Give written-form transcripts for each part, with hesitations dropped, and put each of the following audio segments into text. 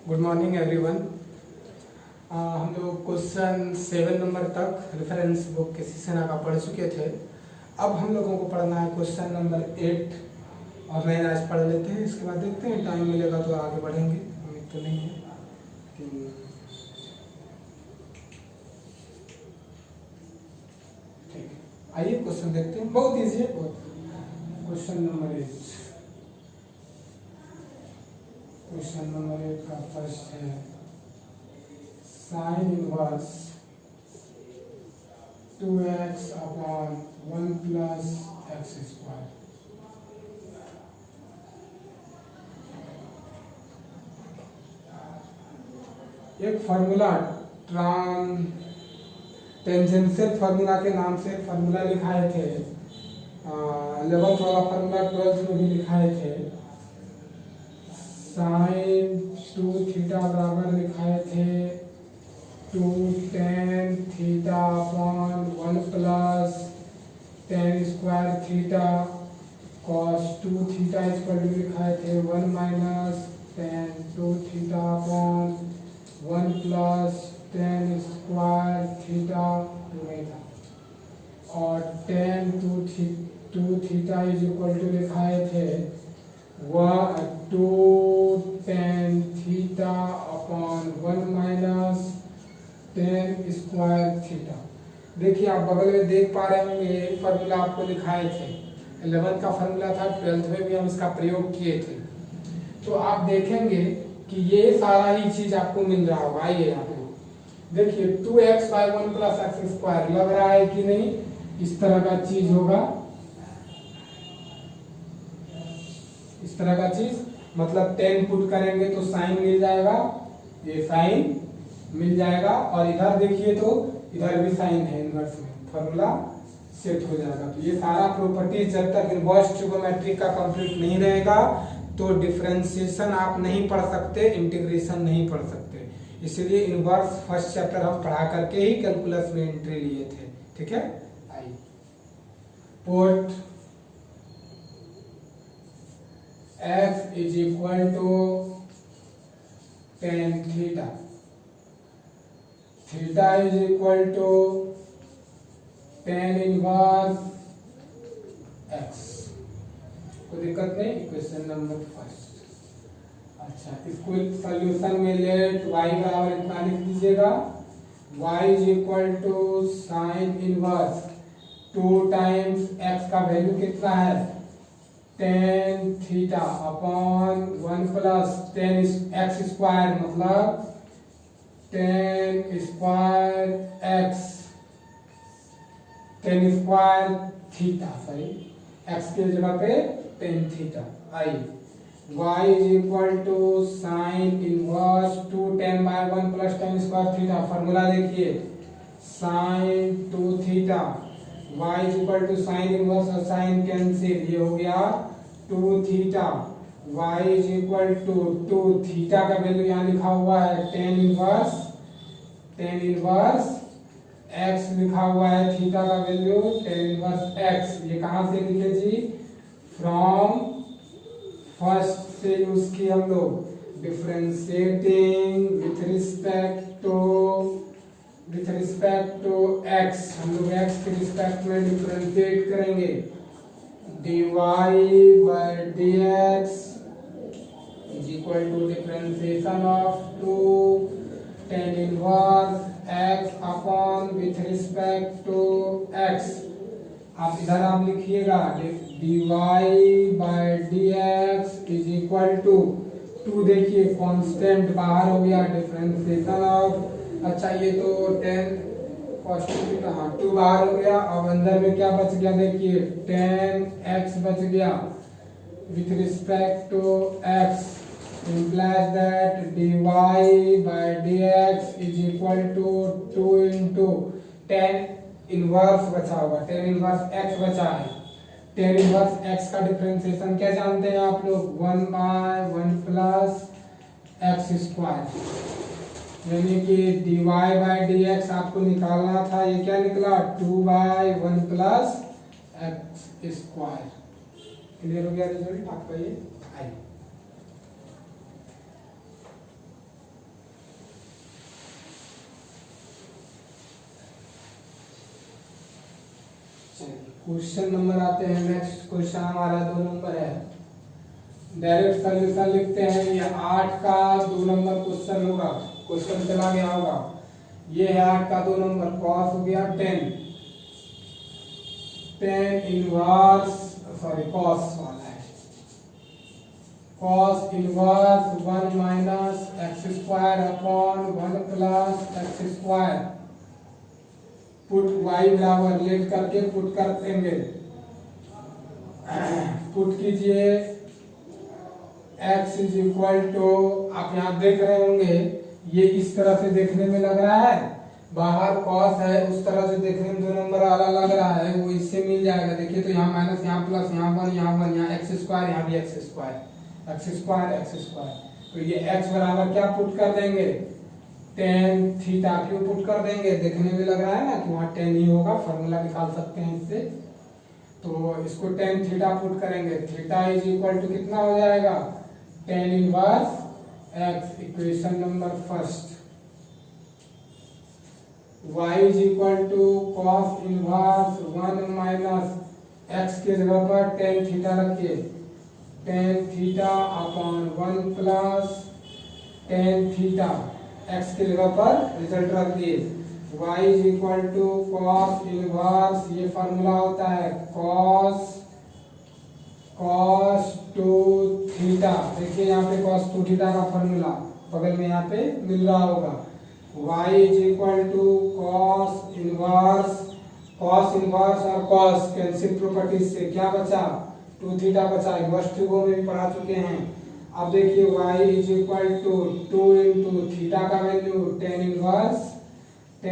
Good morning everyone. हम लोग question 7 number तक रेफरेंस बुक के सेना का पढ़ चुके थे। अब हम लोगों को पढ़ना है क्वेश्चन नंबर 8 और नए आज पढ़ लेते हैं। इसके बाद देखते हैं, टाइम मिलेगा तो आगे बढ़ेंगे, उम्मीद तो नहीं है। ठीक है, आइए क्वेश्चन देखते हैं। बहुत ईजी है, बहुत। क्वेश्चन नंबर 8, क्वेश्चन नंबर 8 का फर्स्ट है sign inverse 2x upon 1 plus x square. एक फार्मूला टेंजेंशियल फार्मूला के नाम से फार्मूला लिखाए थे। 11th वाला फार्मूला 12th में भी लिखाए थे। साइन 2 थीटा बराबर लिखाए थे 2 tan theta upon 1 plus tan square theta. cos 2 theta equal to लिखाए थे 1 minus tan 2 theta upon 1 plus tan square theta और tan 2 theta is equal to लिखाए थे 2 tan theta upon 1 minus tan square theta. देखिए, आप बगल में देख पा रहे होंगे, ये फार्मूला आपको दिखाए थे। 11th का फार्मूला था, 12th में भी हम इसका प्रयोग किए थे। तो आप देखेंगे कि ये सारा ही चीज आपको मिल रहा होगा। आइए यहाँ पे देखिए, 2x by 1 plus x square लग रहा है कि नहीं? इस तरह का चीज होगा, इस तरह का चीज। मतलब 10 पुट करेंगे तो साइन मिल जाएगा, ये साइन मिल जाएगा। और इधर देखिए तो इधर भी साइन है, इनवर्स में फॉर्मूला सेट हो जाएगा। तो ये सारा प्रॉपर्टी जब तक इनवर्स ट्रिगोनोमेट्री का कंप्लीट नहीं रहेगा तो डिफरेंशिएशन आप नहीं पढ़ सकते, इंटीग्रेशन नहीं पढ़ सकते। इसलिए इनवर्स फर्स्ट चैप्टर हम पढ़ा करके ही कैलकुलस में एंट्री लिए थे। ठीक है, आइए put f is equal to tan theta, theta is equal to tan inverse x। कोई दिक्कत नहीं। Question number first. अच्छा, इसको सॉल्यूशन में लेट y बराबर इतना लिख दीजिएगा, y is equal to sine inverse 2 times x का वैल्यू कितना है tan theta upon 1 plus tan x square, मतलब tan square x, tan square theta, sorry x के जगह पे tan theta. I y is equal to sine inverse 2 tan by 1 plus tan square theta. Formula देखिए, sine 2 theta, y is equal to sine inverse और sine cancel, ये हो गया 2 theta. y is equal to 2 theta का value यहाँ लिखा हुआ है tan इनवर्स x लिखा हुआ है, थीटा का वैल्यू tan इनवर्स x। ये कहाँ से लिखे जी? फ्रॉम फर्स्ट से यूज की हम लोग differentiating with respect to x। हम लोग x के रिस्पेक्ट में डिफरेंशिएट करेंगे। dy by dx is equal to differentiation of 2 tan inverse x upon with respect to x। आप इधर आप लिखिएगा dy by dx is equal to 2, देखिए कांस्टेंट बाहर हो गया, डिफरेंशिएशन ऑफ, अच्छा ये तो 10 cos 2 हाँ 2 बाहर हो गया। अब अंदर में क्या बच गया? देखिए tan x बच गया with respect to x, implies that dy by dx is equal to 2 into tan inverse बचा होगा, tan इनवर्स x बचा है। tan इनवर्स x का डिफरेंशिएशन क्या जानते हैं आप लोग? 1 बाय 1 प्लस एक्स स्क्वायर, यानी कि dy बाय dx आपको निकालना था। ये क्या निकला? 2 by 1 plus x square. Clear हो गया रिजल्ट आपका? ये आई क्वेश्चन नंबर आते हैं, नेक्स्ट क्वेश्चन हमारा 2 नंबर है। डायरेक्ट सॉल्यूशन लिखते हैं। ये 8 का 2 नंबर क्वेश्चन होगा, क्वेश्चन चला गया होगा। ये है 8 का 2 नंबर, कॉस हो गया 10 इनवर्स, सॉरी कॉस वाला है, cos inverse 1 minus x square upon 1 plus x square. Put y बराबर लेट करके पुट कर देंगे, पुट कीजिए x इज इक्वल टू, आप यहाँ देख रहे होंगे ये इस तरह से देखने में लग रहा है, बाहर कॉस है, उस तरह से देखने में 2 नंबर वाला लग रहा है, वो इससे मिल जाएगा। देखिए तो यहाँ माइनस, यहाँ प्लस, यहाँ 1, यहाँ एक्स स्क्वायर, यहाँ भी x square, x square x square. तो ये x बराबर क्या पुट कर देंगे, tan थीटा। क्यों पुट कर देंगे, देखने में लग रहा है ना कि वहाँ tan ही होगा, फॉर्मूला निकाल सकते हैं इससे। तो इसको tan थीटा पुट करेंगे, थीटा इज इक्वल टू कितना हो जाएगा, tan inverse x, equation number first. y is equal to cos inverse 1 minus x के जगह पर tan थीटा रखिए, tan theta upon 1 plus tan theta, x के जगह पर रिजल्ट रख दिए। y is equal to cos inverse, ये फार्मूला होता है cos 2 थीटा। देखिए यहाँ पे cos 2 थीटा का फार्मूला बगल में यहाँ पे मिल रहा होगा। y is equal to cos inverse और cos कैंसिल प्रॉपर्टी से क्या बचा, 2 थीटा बचा, इनवर्स ट्रिगो में भी पढ़ा चुके हैं। अब देखिए y is equal to 2 into theta का वैल्यू tan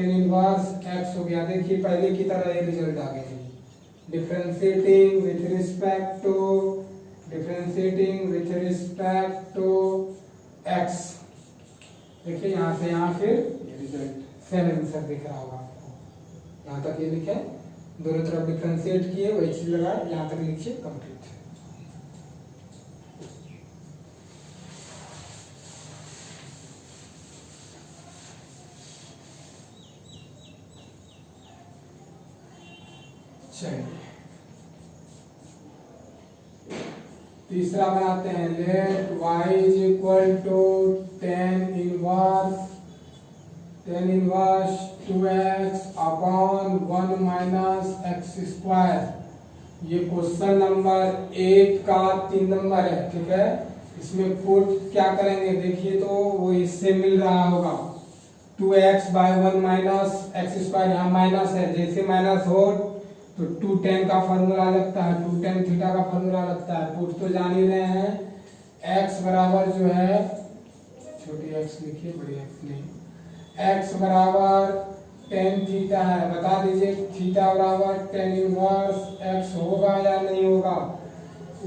इनवर्स x हो गया। देखिए पहले की तरह ये रिजल्ट आ गया, differentiating with respect to x। देखिए यहाँ से यहाँ फिर ये रिजल्ट सेम आंसर दिख रहा होगा आपको। यहाँ तक ये लिखे, दोनों तरफ डिफरेंशिएट किए, वही चीज लगाए, यहाँ तक लिखिए कंप्लीट। चलिए तीसरा बनाते हैं, let y is equal to tan inverse 2x upon 1 minus x square. ये क्वेश्चन नंबर 8 का 3 नंबर है, ठीक है। इसमें पुट क्या करेंगे, देखिए तो वो इससे मिल रहा होगा 2x by 1 minus x square, यहाँ माइनस है, जैसे माइनस हो तो 2 tan का फॉर्मूला लगता है, 2 tan थीटा का फॉर्मूला लगता है। पुट तो जान ही रहे हैं, x बराबर जो है, छोटी x लिखिए, बड़ी x नहीं, x बराबर tan थीटा है, बता दीजिए थीटा बराबर tan इनवर्स x होगा या नहीं होगा।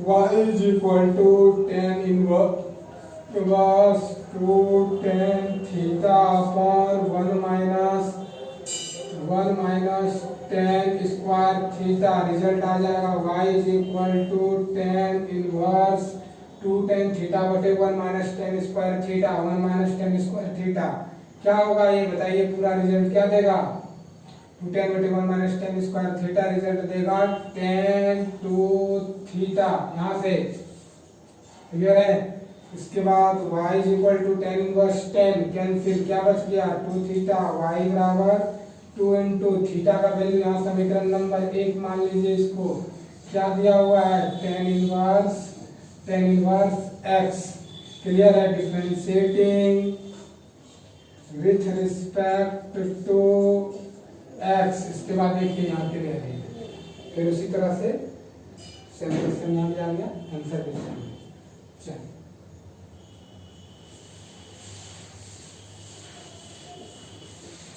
y is equal to tan inverse 2 tan theta upon 1 minus tan square theta, result आ जाएगा y is equal to tan inverse 2 tan theta बटे 1 minus tan square theta, 1 minus tan square theta क्या होगा ये बताइए, पूरा रिजल्ट क्या देगा, 2 tan बटे 1 minus tan square theta, result देगा tan 2 थीटा। यहाँ से क्लियर है। इसके बाद y is equal to tan inverse tan, cancel, क्या बच गया 2 थीटा, y बराबर 2 इंटू थीटा का वैल्यू यहाँ समीकरण नंबर 1 मान लीजिए, इसको क्या दिया हुआ है tan इनवर्स x। क्लियर है, differentiating with respect to x। इसके बाद देखिए यहाँ पे रह रही है, फिर उसी तरह से सेम क्वेश्चन यहाँ पे आ गया, आंसर भी सेम। चलिए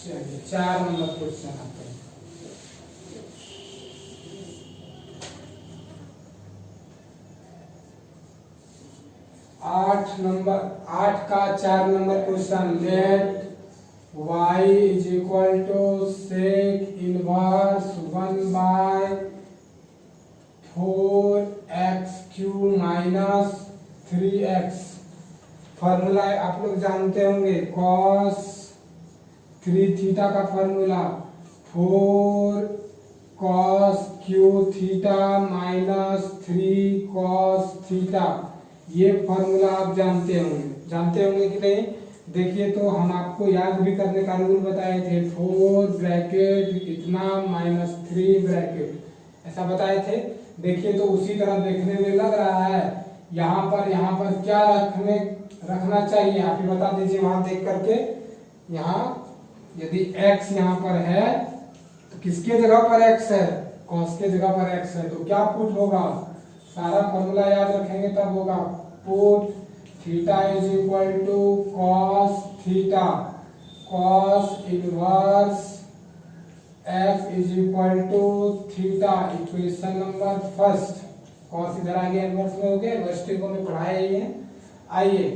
चलिए 4 नंबर क्वेश्चन आते हैं। आठ का 4 नंबर question, let y is equal to sec inverse 1 by 4x³ minus 3x। Formula आप लोग जानते होंगे, cos 3 थीटा का formula 4 cos cube theta minus 3 cos theta. ये फॉर्मूला आप जानते होंगे कि नहीं? देखिए तो हम आपको याद भी करने का रूल बताए थे, 4 ब्रैकेट इतना माइनस 3 ब्रैकेट, ऐसा बताए थे। देखिए तो उसी तरह देखने में लग रहा है। यहाँ पर क्या रखना चाहिए आप ही बता दीजिए वहां देख करके। यहाँ यदि x यहाँ पर है तो किसके जगह पर x है? cos के जगह पर x है, तो क्या पुट होगा? सारा फॉर्मूला याद रखेंगे तब होगा। Put theta is equal to cos theta, cos inverse f is equal to theta. Equation number first, cos इधर आ गया, इनवर्स में हो गया, इनवर्स को में पढ़ाया ही है। आइए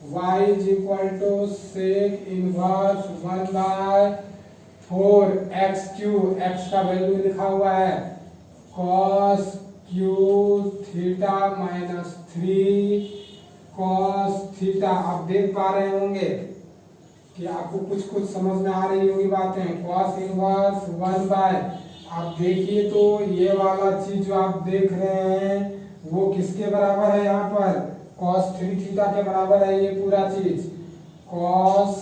y is equal to sec inverse 1/4 x cube, x का वैल्यू लिखा हुआ है cos cube theta minus 3 cos theta. आप देख पा रहे होंगे कि आपको कुछ समझ में आ रही होगी बातें। cos इनवर्स 1/, आप देखिए तो ये वाला चीज जो आप देख रहे हैं वो किसके बराबर है? यहाँ पर cos 3 थीटा के बराबर है ये पूरा चीज। cos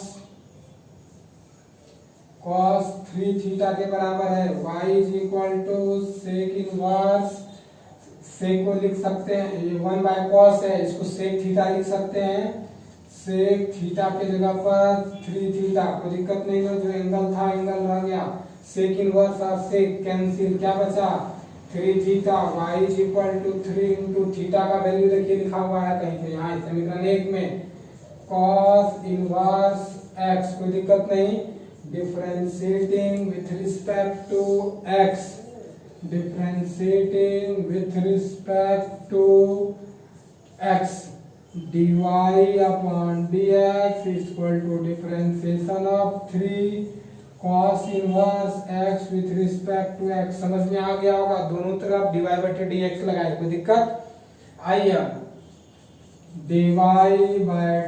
3 थीटा के बराबर है। y is equal to sec inverse, sec को लिख सकते हैं, ये 1/cos है, इसको सेक थीटा लिख सकते हैं। सेक थीटा के जगह पर 3 थीटा, कोई दिक्कत नहीं है, जो एंगल था एंगल रह गया। सेक इनवर्स और सेक कैंसिल, क्या बचा? 3 theta. y is equal to 3 into theta का वैल्यू देखिए लिखा हुआ है कहीं पे, यहाँ समीकरण 1 में cos इनवर्स x, कोई दिक्कत नहीं। Differentiating with respect to x, differentiating with respect to x, dy upon dx equal to differentiation of 3 cos inverse x with respect to x। समझ में आ गया होगा? दोनों तरफ dy बटे dx लगाए, कोई दिक्कत? आइए dy by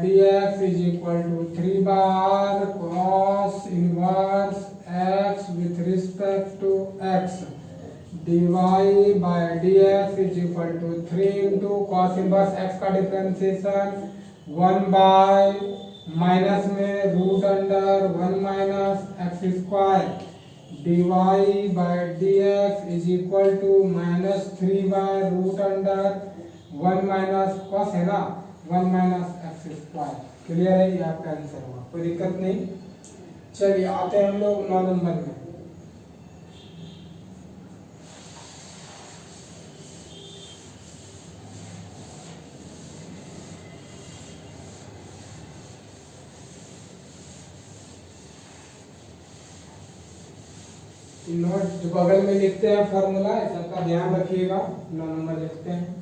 dx is equal to 3 बार cos inverse x with respect to x, dy by dx is equal to 3 into cos inverse x का डिफरेंशिएशन 1 बाय माइनस में root under 1 minus x square, dy by dx is equal to minus 3 by root under 1 minus cos है ना, 1 minus x square. Clear है? ये आपका answer होगा, कोई दिक्कत नहीं। चलिए आते हैं हम लोग 9 नंबर में। नोट जो बगल में लिखते हैं फॉर्मूला, सबका ध्यान रखिएगा। 9 नंबर लिखते हैं।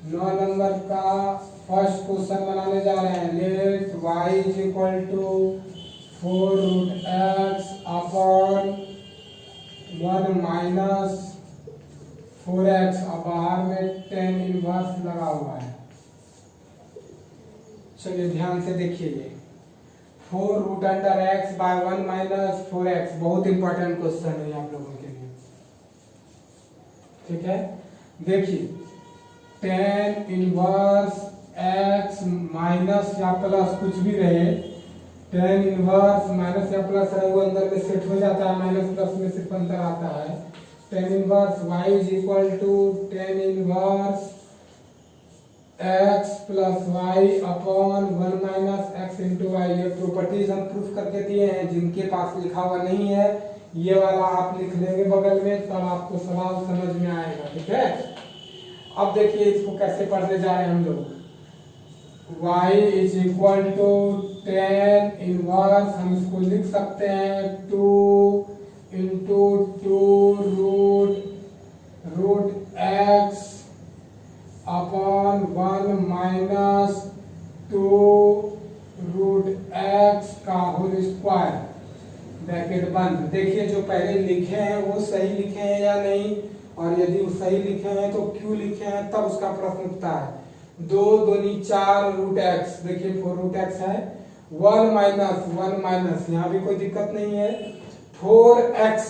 9 नंबर का फर्स्ट क्वेश्चन बनाने जा रहे हैं। Let y is equal to 4 root x upon 1 minus 4x, अब बाहर में tan इनवर्स लगा हुआ है। चलिए ध्यान से देखिए, ये 4 root under x by 1 minus 4x, बहुत इंपॉर्टेंट क्वेश्चन है आप लोगों के लिए। ठीक है, देखिए tan इनवर्स x माइनस या प्लस कुछ भी रहे, tan इनवर्स माइनस या प्लस रहे वो अंदर में सेट हो जाता है, माइनस प्लस में सिर्फ अंतर आता है। tan inverse y is equal to tan inverse x plus y upon 1 minus x into y. ये प्रॉपर्टीज हम प्रूफ करके दिए हैं, जिनके पास लिखा हुआ नहीं है ये वाला आप लिख लेंगे बगल में, तब आपको सवाल समझ में आएगा। ठीक है, अब देखिए इसको कैसे पढ़ने जा रहे हैं हम लोग। y is equal to tan inverse, हम इसको लिख सकते हैं 2 into 2 root x upon 1 minus 2 root x का होल स्क्वायर, ब्रैकेट बंद। देखिए जो पहले लिखे हैं वो सही लिखे हैं या नहीं, और यदि वो सही लिखे हैं तो क्यों लिखे हैं, तब उसका प्रश्न उठता है। 2 दूनी 4 रूट x, देखिए 4 रूट x है, 1 माइनस यहाँ भी कोई दिक्कत नहीं है, 4x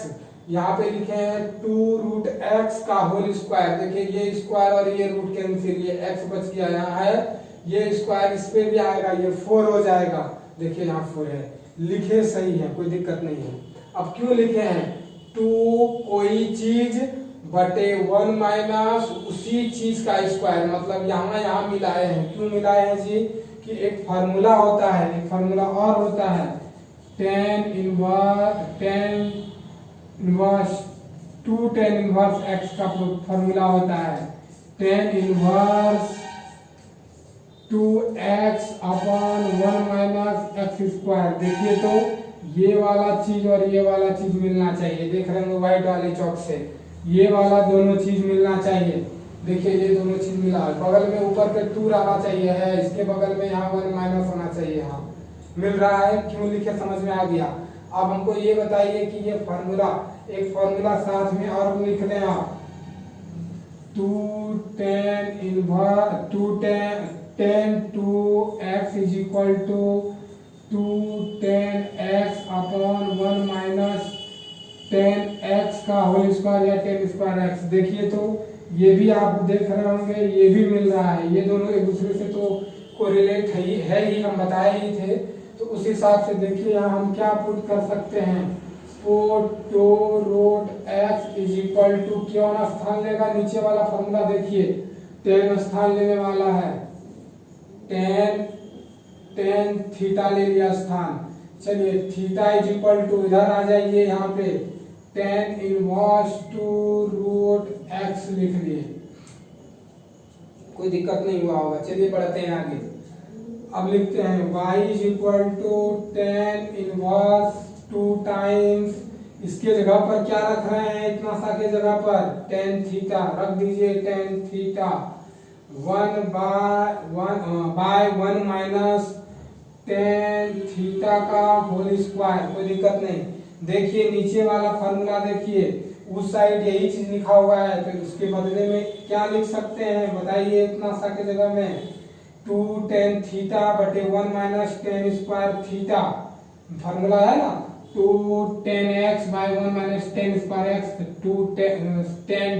यहाँ पे लिखे हैं 2√x का होल स्क्वायर। देखिए ये स्क्वायर और ये रूट कैंसिल, ये x बच गया, यहाँ है ये स्क्वायर, इस पे भी आएगा, ये 4 हो जाएगा। देखिए यहाँ 4 है, लिखे सही है, कोई दिक्कत नहीं है। अब क्यों लिखे हैं 2 कोई चीज बटे 1 माइनस उसी चीज का स्क्वायर, मतलब यहाँ मिलाए हैं। क्यों मिलाए हैं जी कि एक फार्मूला होता है, एक फार्मूला और होता है tan inverse 2 tan inverse x का फार्मूला होता है tan inverse 2x upon 1 minus x square. देखिए तो ये वाला चीज और ये वाला चीज मिलना चाहिए, देख रहे हैं व्हाइट वाले चौक से, ये वाला दोनों चीज मिलना चाहिए। देखिए ये दोनों चीज मिला, बगल में ऊपर पे 2 रहना चाहिए है, इसके बगल में यहाँ 1 माइनस होना चाहिए, यहाँ मिल रहा है। क्यों लिखे समझ में आ गया। अब हमको ये बताइए कि ये फार्मूला, एक फार्मूला साथ में और लिख लें आप 2 tan 2x is equal to 2 tan x upon 1 minus tan x का होल स्क्वायर या tan स्क्वायर x। देखिए तो ये भी आप देख रहे होंगे, ये भी मिल रहा है, ये दोनों एक दूसरे से तो कोरिलेट है ही, हम बताए ही थे। तो उस हिसाब से देखिए यहाँ हम क्या पुट कर सकते हैं, put 2√x is equal to क्यों स्थान लेगा, नीचे वाला फॉर्मूला देखिए tan स्थान लेने वाला है, tan थीटा ले लिया स्थान। चलिए थीटा इज इक्वल टू इधर आ जाइए, यहाँ पे tan इनवर्स 2√x लिख लिए, कोई दिक्कत नहीं हुआ होगा। चलिए बढ़ते हैं आगे। अब लिखते हैं y is equal to tan inverse 2 times, इसके जगह पर क्या रख रहे हैं, इतना सा के जगह पर tan थीटा रख दीजिए, tan theta 1 by 1 minus tan theta का होल स्क्वायर, कोई दिक्कत नहीं। देखिए नीचे वाला फॉर्मूला देखिए, उस साइड यही चीज लिखा हुआ है, तो उसके बदले में क्या लिख सकते हैं बताइए, इतना सा के जगह में 2 tan थीटा बटे 1 minus tan square theta, formula है ना 2 tan x by 1 minus tan square x, 2 tan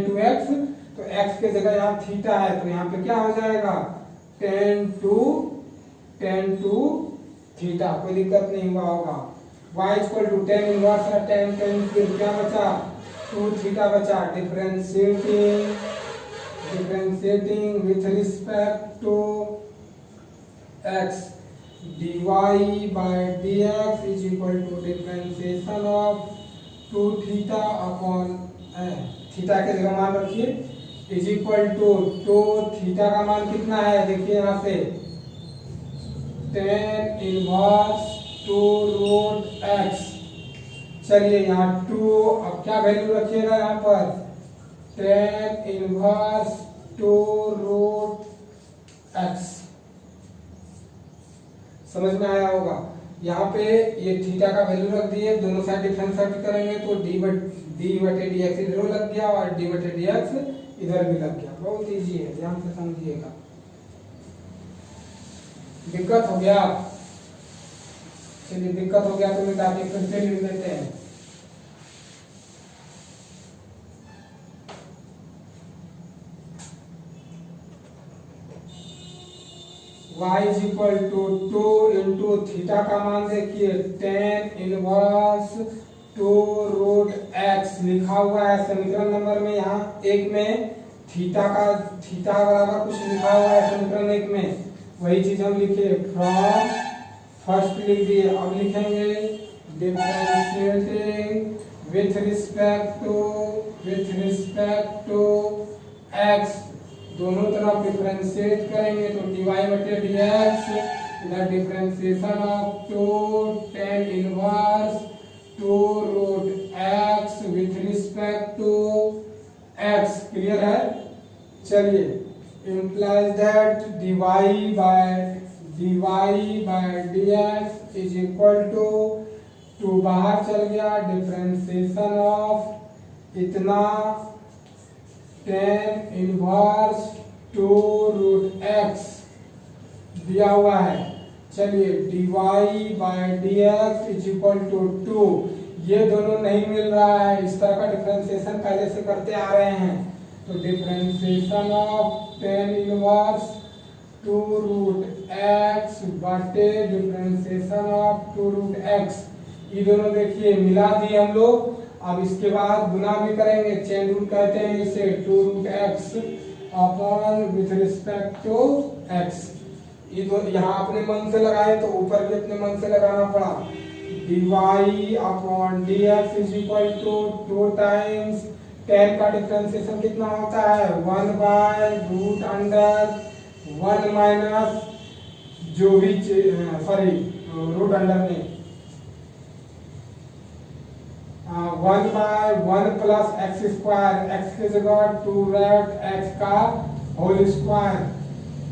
2x, तो x के जगह यहाँ थीटा है, तो यहाँ पे क्या हो जाएगा tan 2 थीटा, कोई दिक्कत नहीं हुआ होगा। y equal to tan inverse है, tan फिर क्या बचा 2 थीटा बचा, differentiating with respect to x dy by dx is equal to differentiation of 2 theta upon theta के जगह मान रखिए इज इक्वल टू, तो थीटा का मान कितना है देखिए यहाँ से tan इनवर्स 2√x। चलिए यहाँ 2, अब क्या वैल्यू रखिएगा यहाँ पर tan इनवर्स 2√x, समझ में आया होगा। यहाँ पे ये थीटा का वैल्यू रख दिए, दोनों साइड डिफरेंशिएट करेंगे तो d बटे dx इधर लग गया और d बटे dx इधर भी लग गया, बहुत इजी है, ध्यान से समझिएगा। दिक्कत हो गया, चलिए दिक्कत हो गया तो मिटा के फिर से लिख देते हैं। y is equal to 2 into theta का मान देखिए tan इनवर्स 2√x लिखा हुआ है समीकरण नंबर में, यहाँ एक में थीटा बराबर कुछ लिखा हुआ है समीकरण एक में, वही चीज हम लिखे फ्रॉम फर्स्ट लिख दिए। अब लिखेंगे differentiating with respect to x, दोनों तरफ डिफरेंशिएट करेंगे तो dy बटे dx इधर डिफरेंशिएशन ऑफ 2 tan इनवर्स 2√x with respect to x, clear है। चलिए implies that dy by dx is equal to बाहर चल गया डिफरेंशिएशन ऑफ इतना tan इनवर्स 2√x दिया हुआ है। चलिए dy by dx is equal to 2, ये दोनों नहीं मिल रहा है, इस तरह का डिफरेंशिएशन पहले से करते आ रहे हैं। तो differentiation of tan inverse 2 root x बटे डिफरेंशिएशन ऑफ 2 रूट एक्स, ये दोनों देखिए मिला दिए हम लोग। अब इसके बाद गुना भी करेंगे, चेन रूल कहते हैं इसे, 2 root x upon with respect to x. ये दो यहाँ अपने मन से लगाए तो ऊपर भी अपने मन से लगाना पड़ा। dy upon dx is equal to 2 times tan का डिफरेंशिएशन कितना होता है 1 बाय रूट अंडर 1 माइनस जो भी सॉरी रूट अंडर में 1 by 1 plus x square, x की जगह 2 रेट एक्स का होल स्क्वायर।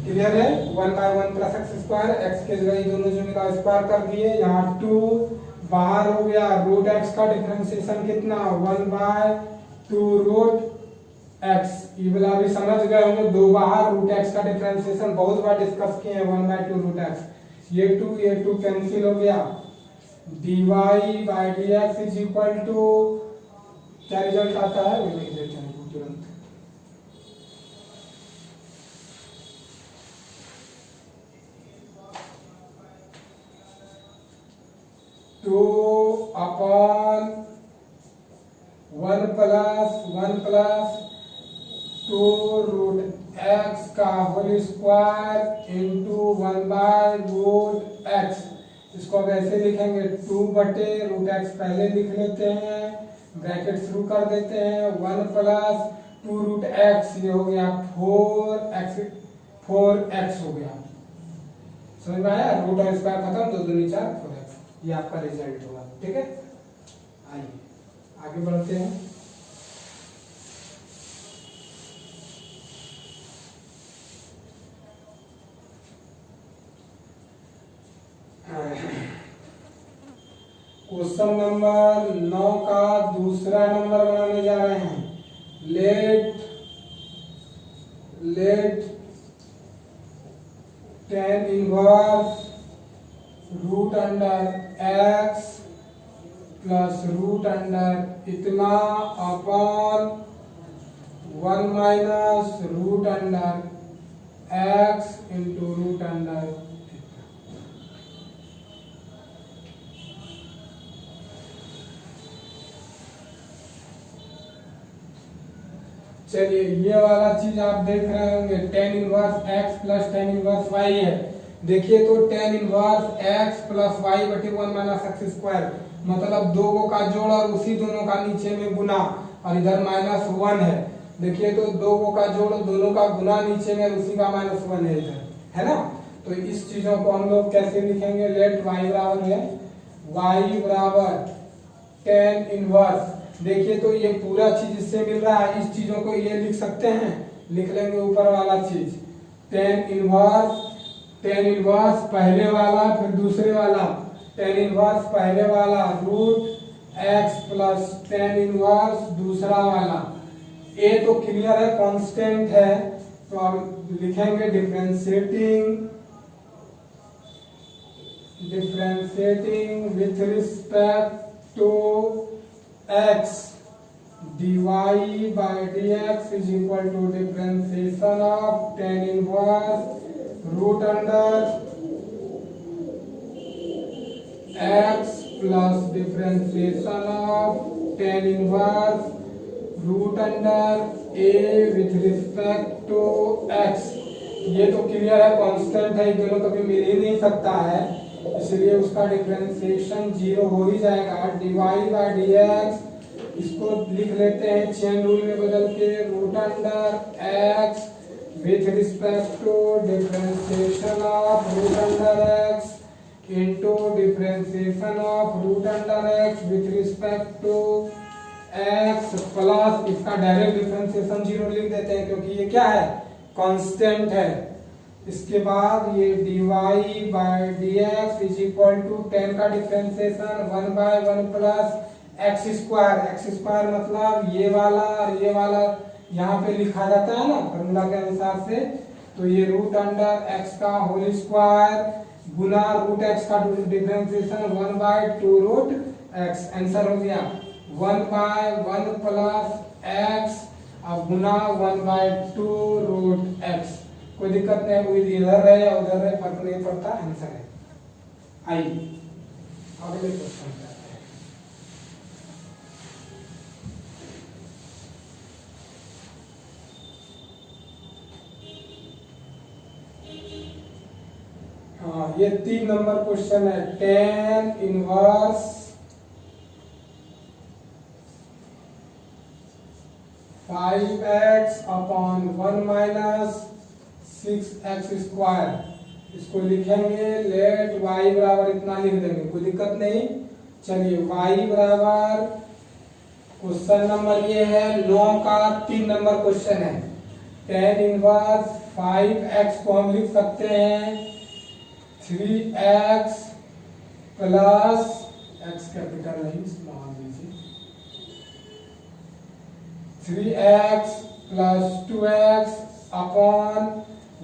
क्लियर है? 1 by 1 plus x square, x के जगह ये दोनों जो मिला स्क्वायर कर दिए, यहाँ 2 बाहर हो गया, रूट एक्स का डिफरेंशिएशन कितना 1 बाय 2 रूट एक्स। ये वाला भी समझ गए होंगे, 2 बाहर रूट एक्स का डिफरेंशिएशन बहुत बार डिस्कस किए हैं, 1 बाय 2 रूट एक्स। ये 2 कैंसिल हो गया, dy by dx is equal to क्या रिजल्ट आता है वो लिख देते हैं तुरंत। तो अपॉन 1 प्लस 2 रूट एक्स का whole square into 1 by root x. इसको वैसे लिखेंगे 2 बटे रूट एक्स पहले लिख लेते हैं, ब्रैकेट शुरू कर देते हैं, 1 प्लस 2 रूट एक्स, ये हो गया 4x हो गया। समझ में आया? रूट और स्क्वायर खत्म, 2 दूनी 4 4x, ये आपका रिजल्ट होगा। ठीक है, आइए आगे बढ़ते हैं। क्वेश्चन नंबर 9 का दूसरा नंबर बनाने जा रहे हैं। Let tan inverse root under x plus root under इतना upon 1 minus root under x into root under. चलिए, ये वाला चीज आप देख रहे होंगे, tan inverse x plus tan inverse y है। देखिए तो tan inverse x plus y बटे 1 माइनस एक्स स्क्वायर, मतलब दो का जोड़ और उसी दोनों का नीचे में गुना, और इधर -1 है। देखिए तो दो का जोड़, दोनों का गुना नीचे में, उसी का -1 है इधर, है ना? तो इस चीजों को हम लोग कैसे लिखेंगे? लेट y बराबर है y बराबर tan इनवर्स। देखिए तो ये पूरा चीज इससे मिल रहा है, इस चीजों को ये लिख सकते हैं, लिख लेंगे ऊपर वाला चीज tan इनवर्स पहले वाला, फिर दूसरे वाला tan इनवर्स पहले वाला root x plus tan inverse दूसरा वाला। ए तो क्लियर है, कांस्टेंट है, तो अब लिखेंगे differentiating with respect to x dy by dx is equal to differentiation of tan inverse root under x plus differentiation of tan inverse root under a with respect to x। ये तो clear है, constant है, दोनों कभी मिल ही नहीं सकता है, इसलिए उसका डिफरेंशिएशन 0 हो ही जाएगा। dy by dx इसको लिख लेते हैं चेन रूल में बदल के, root under x with respect to differentiation of root under x into differentiation of root under x with respect to x plus इसका डायरेक्ट डिफरेंशिएशन 0 लिख देते हैं, क्योंकि ये क्या है? कांस्टेंट है। इसके बाद ये dy by dx is equal to tan का differentiation 1 by 1 plus x square मतलब ये वाला और ये वाला यहाँ पे लिखा जाता है ना फॉर्मूला के अनुसार से, तो ये रूट अंडर एक्स का होल स्क्वायर गुना रूट एक्स का differentiation 1 by 2 root x answer हो गया 1/1 प्लस एक्स अब गुना 1/2 रूट एक्स। कोई दिक्कत नहीं, वो इधर रहे या उधर रहे फर्क नहीं पड़ता, आंसर है। आइए अगले क्वेश्चन पे आते हैं। हाँ, ये 3 नंबर क्वेश्चन है। tan inverse 5x upon 1 minus 6x square. इसको लिखेंगे लेट y बराबर इतना लिख देंगे, कोई दिक्कत नहीं। चलिए y बराबर क्वेश्चन नंबर ये है 9 का 3 नंबर क्वेश्चन है। tan इनवर्स 5x को हम लिख सकते हैं 3x प्लस x कैपिटल नहीं स्मॉल लीजिए 3x plus 2x upon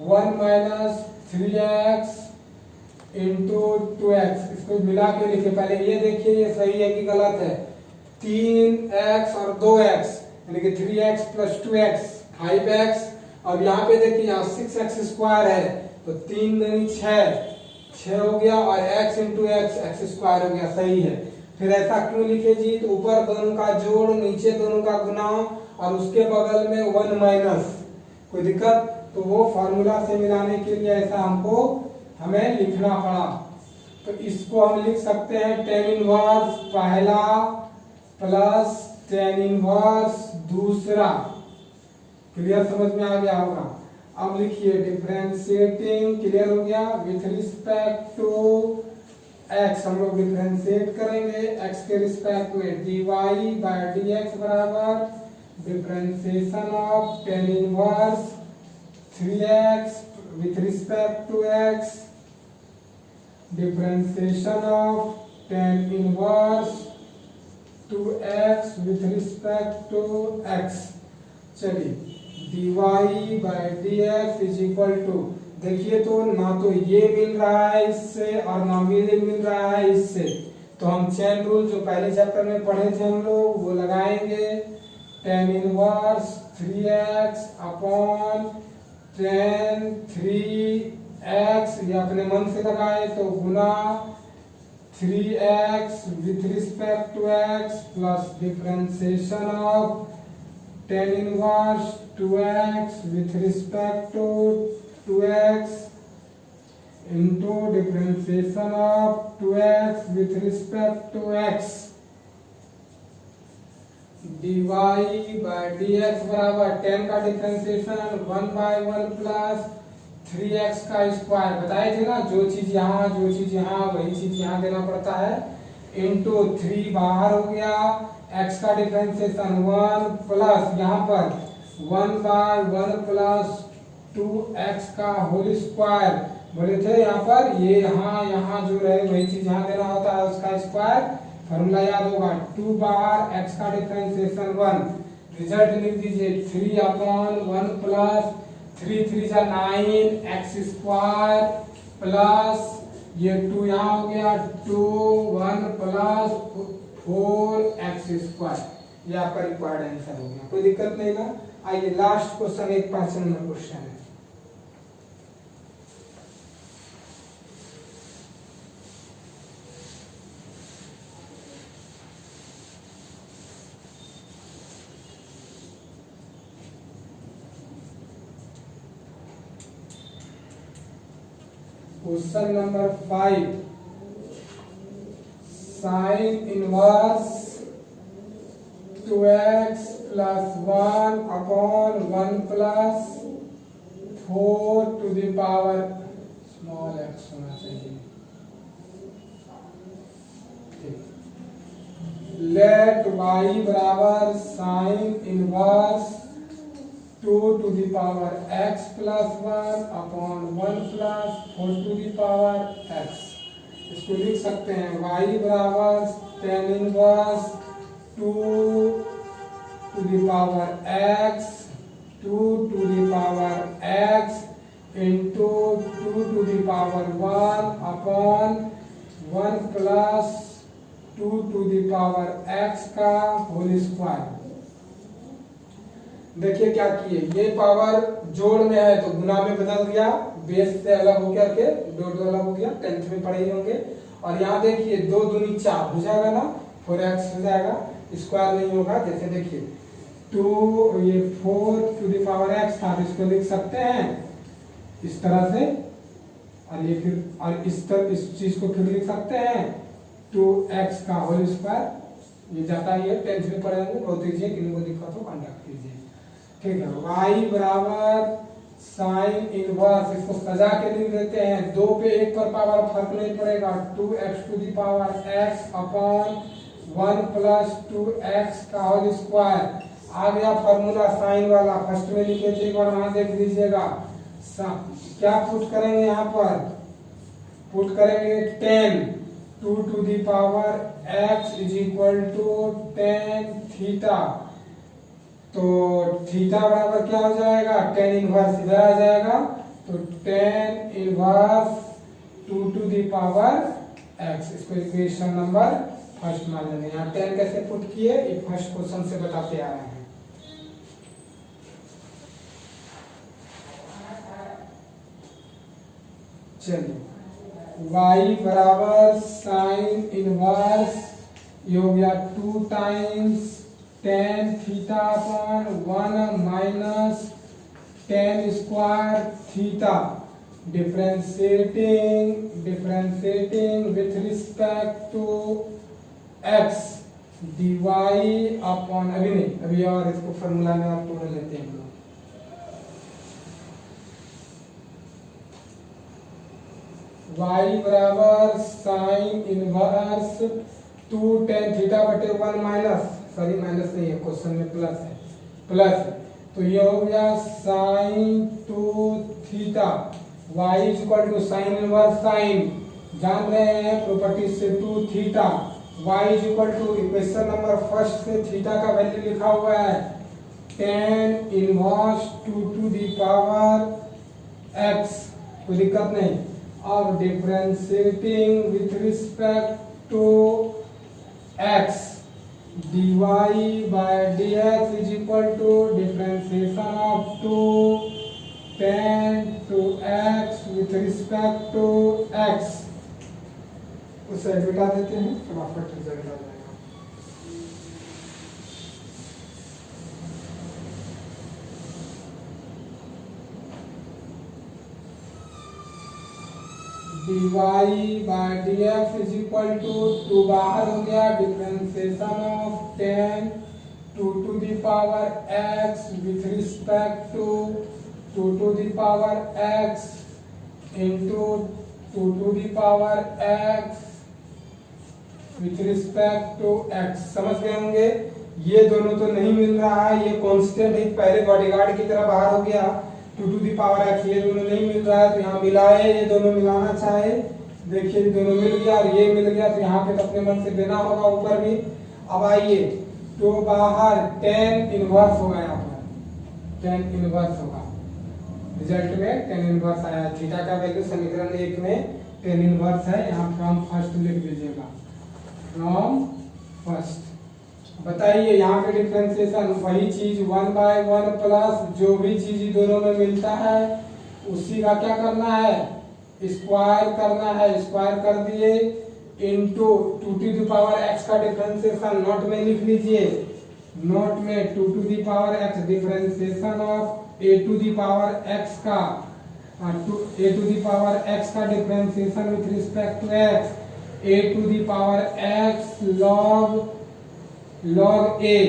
1 minus 3x into 2x। इसको मिला के लिखे, पहले ये देखिए ये सही है कि गलत है। 3x और 2x यानी कि 3x प्लस 2x 5x। अब यहाँ पे देखिए यहाँ 6x स्क्वायर है तो 3 दूनी 6 हो गया और x इंटू x स्क्वायर हो गया, सही है। फिर ऐसा क्यों लिखे जी? तो ऊपर दोनों का जोड़ नीचे दोनों का गुना और उसके बगल में 1 माइनस, कोई दिक्कत? तो वो फॉर्मूला से मिलाने के लिए ऐसा हमें लिखना पड़ा। तो इसको हम लिख सकते हैं tan इनवर्स पहला प्लस tan इनवर्स दूसरा। क्लियर, समझ में आ गया होगा। अब लिखिए डिफरेंशिएटिंग, क्लियर हो गया, विथ रिस्पेक्ट टू x हम लोग डिफरेंशिएट करेंगे x के रिस्पेक्ट में dy बाय dx बराबर differentiation of tan inverse 3x with respect to x differentiation of tan inverse 2x with respect to x। चलिए dy by dx is equal to, देखिए तो ना तो ये मिल रहा है इससे और ना मिल रहा है इससे, तो हम चेन रूल जो पहले चैप्टर में पढ़े थे हम लोग वो लगाएंगे। tan inverse 3x upon tan 3x, ये अपने मन से लगाए तो गुना 3x with respect to x plus differentiation of tan inverse 2x with respect to 2x into differentiation of 2x with respect to x dy by dx बराबर tan का differentiation 1/1 plus 3x का square, बताए थे ना, जो चीज यहाँ जो चीज यहाँ वही चीज यहाँ देना पड़ता है, इंटू 3 बाहर हो गया, x का डिफरेंशिएशन 1 प्लस यहाँ पर 1/1 प्लस 2x का होल स्क्वायर बोले थे यहाँ पर, ये यहाँ जो रहे वही चीज यहाँ देना होता है, उसका स्क्वायर। फॉर्मूला याद होगा, 2 बार x का डिफरेंशिएशन 1, रिजल्ट लिख दीजिए 3 अपॉन 1 प्लस 3 3 जा 9 x स्क्वायर प्लस ये 2 यहाँ हो गया 2 1 प्लस 4 x स्क्वायर। ये आपका रिक्वायर्ड आंसर हो गया, कोई दिक्कत नहीं ना। आइए लास्ट क्वेश्चन, एक 5 नंबर क्वेश्चन है। Question number 5, sine inverse 2x plus 1 upon 1 plus 4 to the power small x होना चाहिए। लेट y बराबर sine inverse 2 to the power x plus 1 upon 1 plus 4 to the power x। इसको लिख सकते हैं y बराबर tan inverse 2 to the power x 2 to the power x into 2 to the power 1 upon 1 plus 2 to the power x का whole square. देखिए क्या किए, ये पावर जोड़ में है तो गुना में बदल दिया, बेस से अलग हो गया के डॉट अलग हो गया, 10th में पढ़े ही होंगे। और यहाँ देखिए 2 दूनी 4 हो जाएगा ना, 4x हो जाएगा, स्क्वायर नहीं होगा। जैसे देखिए 2 ये 4 टू द पावर x था, इसको लिख सकते हैं इस तरह से, और ये फिर और इस चीज को फिर लिख सकते हैं 2x का होल स्क्वायर। ये जाता है 10th में पढ़ेंगे, बहुत दीजिए, किनको दिक्कत हो कांटेक्ट कीजिए। ठीक है, y बराबर साइन इनवर्स, इसको सजा के लिख देते हैं, 2 पे 1 पर पावर फर्क नहीं पड़ेगा, 2x to the power x upon 1 plus 2x का होल स्क्वायर। आ गया फॉर्मूला साइन वाला, फर्स्ट में लिखे थे, एक बार वहां देख लीजिएगा। क्या पुट करेंगे यहाँ पर, पुट करेंगे 10 2 to the power x is equal to 10 theta. तो थीटा बराबर क्या हो जाएगा, 10 इनवर्स इधर आ जाएगा, तो 10 inverse 2 to the power x। इसको इक्वेशन नंबर फर्स्ट मान लेंगे। यहाँ 10 कैसे पुट किए, ये फर्स्ट क्वेश्चन से बताते आ रहे हैं। चलिए, y बराबर साइन इनवर्स, ये हो गया 2 times 10 theta upon 1 minus 10 square theta, differentiating with respect to x dy upon, अभी नहीं, अभी और इसको फॉर्मूला में आप पूरा लेते हैं हम लोग। y बराबर साइन इनवर्स 2 tan थीटा बटे 1 माइनस, सॉरी माइनस नहीं है, क्वेश्चन में प्लस है, प्लस, तो ये हो गया sine 2 theta, y is equal to sine inverse sine, जान रहे हैं प्रॉपर्टी से 2 theta, y is equal to equation number first से थीटा का वैल्यू लिखा हुआ है tan inverse 2 to the power x, कोई दिक्कत नहीं। अब differentiating with respect to x dy by dx is equal to differentiation of 2 tan to x with respect to x। उसे मिटा देते हैं, फटाफट रिजल्ट आ जाएगा। dy by dx is equal to 2 बाहर हो गया, differentiation of tan 2 to the power x with respect to 2 to the power x into 2 to the power x with respect to x। समझ गए होंगे, ये दोनों तो नहीं मिल रहा है, ये कांस्टेंट है, पहले बॉडीगार्ड की तरह बाहर हो गया 2 टू द पावर x, ये दोनों नहीं मिल रहा है, तो यहाँ मिला है, ये दोनों मिलाना चाहे, देखिए ये दोनों मिल गया और ये मिल गया, तो यहाँ पे तो अपने मन से देना होगा ऊपर भी। अब आइए, तो बाहर tan इनवर्स होगा, यहाँ पर tan इनवर्स होगा, रिजल्ट में tan इनवर्स आया, थीटा का वैल्यू समीकरण 1 में tan इनवर्स है, यहाँ फ्रॉम फर्स्ट लिख दीजिएगा, फ्रॉम फर्स्ट। बताइए यहाँ पे डिफरेंशिएशन वही चीज 1 बाय 1 प्लस जो भी चीज दोनों में मिलता है उसी का क्या करना है, स्क्वायर करना है, स्क्वायर कर दिए into 2 to the power x का डिफरेंशिएशन नोट में लिख लीजिए, नोट में 2 to the power x differentiation of a to the power x का, a to the power x का differentiation with respect to x, a to the power x log a,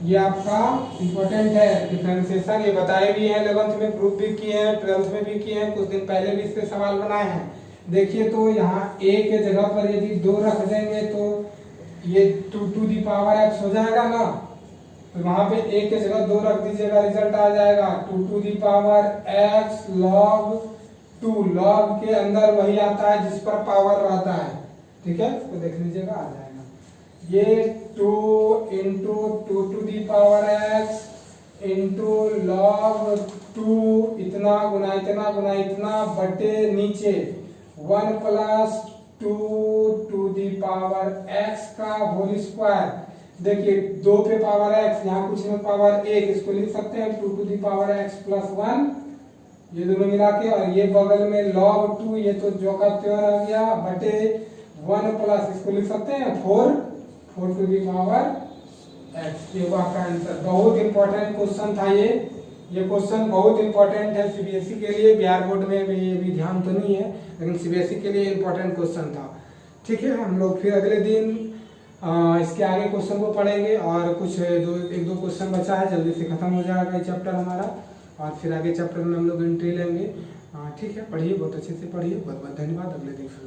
ये आपका important है differentiation, ये बताए भी हैं 11th में, प्रूफ भी किए हैं, 12th में भी किए हैं, कुछ दिन पहले भी इसके सवाल बनाए हैं। देखिए तो यहाँ a के जगह पर यदि 2 रख देंगे तो ये 2 टू दी पावर x हो जाएगा ना, तो वहां पे a के जगह 2 रख दीजिएगा, रिजल्ट आ जाएगा 2 to the power x log 2, log के अंदर वही आता है जिस पर पावर रहता है, ठीक है, इसको देख लीजिएगा, आ जाएगा ये 2 into 2 to the power x into log 2, इतना गुना इतना गुना इतना बटे नीचे 1 plus 2 to the power x का होल स्क्वायर। देखिए 2 पे पावर x, यहाँ कुछ में पावर 1, इसको लिख सकते हैं 2 to the power x plus 1, ये दोनों मिला के, और ये बगल में log 2, ये तो जो का त्यों आ गया, बटे 1 प्लस, इसको लिख सकते हैं 4 टू दी पावर x। ये आपका आंसर। बहुत इंपॉर्टेंट क्वेश्चन था ये क्वेश्चन बहुत इंपॉर्टेंट है सीबीएसई के लिए। बिहार बोर्ड में भी ध्यान तो नहीं है, लेकिन सीबीएसई के लिए इंपॉर्टेंट क्वेश्चन था। ठीक है, हम लोग फिर अगले दिन इसके आगे क्वेश्चन को पढ़ेंगे, और कुछ एक दो क्वेश्चन बचा है, जल्दी से खत्म हो जाएगा ये चैप्टर हमारा, और फिर आगे चैप्टर में हम लोग एंट्री लेंगे। ठीक है, पढ़िए, बहुत अच्छे से पढ़िए। बहुत बहुत धन्यवाद। अगले दिन फिर